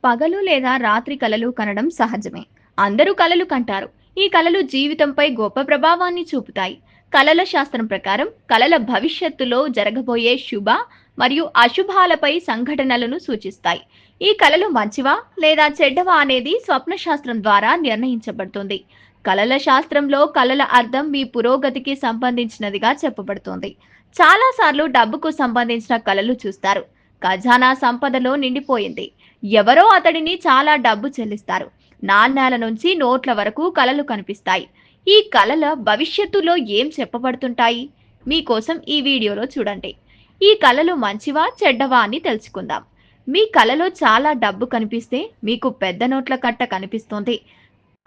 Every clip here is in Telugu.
పగలు లేదా రాత్రి కలలు కనడం సహజమే. అందరూ కలలు కంటారు. ఈ కలలు జీవితంపై గొప్ప ప్రభావాన్ని చూపుతాయి. కలల శాస్త్రం ప్రకారం కలల భవిష్యత్తులో జరగబోయే శుభ మరియు అశుభాలపై సంఘటనలను సూచిస్తాయి. ఈ కలలు మంచివా లేదా చెడ్డవా అనేది స్వప్న శాస్త్రం ద్వారా నిర్ణయించబడుతుంది. కలల శాస్త్రంలో కలల అర్థం మీ పురోగతికి సంబంధించినదిగా చెప్పబడుతుంది. చాలాసార్లు డబ్బుకు సంబంధించిన కలలు చూస్తారు. ఖజానా సంపదలో నిండిపోయింది. ఎవరో అతడిని చాలా డబ్బు చెల్లిస్తారు. నాణేల నుంచి నోట్ల వరకు కలలు కనిపిస్తాయి. ఈ కలల భవిష్యత్తులో ఏం చెప్పబడుతుంటాయి? మీకోసం ఈ వీడియోలో చూడండి. ఈ కలలు మంచివా చెడ్డవా అని తెలుసుకుందాం. మీ కలలో చాలా డబ్బు కనిపిస్తే మీకు పెద్ద నోట్ల కట్ట కనిపిస్తుంది.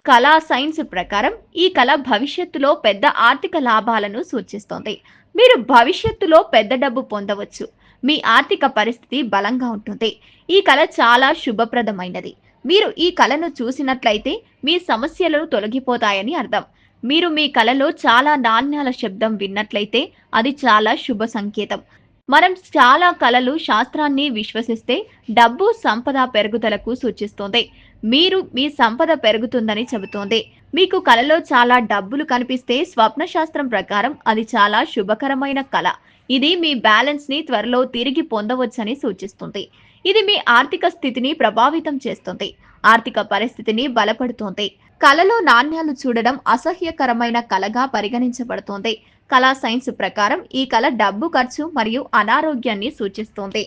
కళా సైన్స్ ప్రకారం ఈ కళ భవిష్యత్తులో పెద్ద ఆర్థిక లాభాలను సూచిస్తుంది. మీరు భవిష్యత్తులో పెద్ద డబ్బు పొందవచ్చు. మీ ఆర్థిక పరిస్థితి బలంగా ఉంటుంది. ఈ కళ చాలా శుభప్రదమైనది. మీరు ఈ కళను చూసినట్లయితే మీ సమస్యలు తొలగిపోతాయని అర్థం. మీరు మీ కలలో చాలా నాణ్యాల శబ్దం విన్నట్లయితే అది చాలా శుభ సంకేతం. మనం చాలా కళలు శాస్త్రాన్ని విశ్వసిస్తే డబ్బు సంపద పెరుగుదలకు సూచిస్తుంది. మీరు మీ సంపద పెరుగుతుందని చెబుతోంది. మీకు కలలో చాలా డబ్బులు కనిపిస్తే స్వప్న శాస్త్రం ప్రకారం అది చాలా శుభకరమైన కళ. ఇది మీ బ్యాలెన్స్ ని త్వరలో తిరిగి పొందవచ్చని సూచిస్తుంది. ఇది మీ ఆర్థిక స్థితిని ప్రభావితం చేస్తుంది. ఆర్థిక పరిస్థితిని బలపడుతోంది. కలలో నాణ్యాలు చూడడం అసహ్యకరమైన కళగా పరిగణించబడుతోంది. కళా సైన్స్ ప్రకారం ఈ కళ డబ్బు ఖర్చు మరియు అనారోగ్యాన్ని సూచిస్తోంది.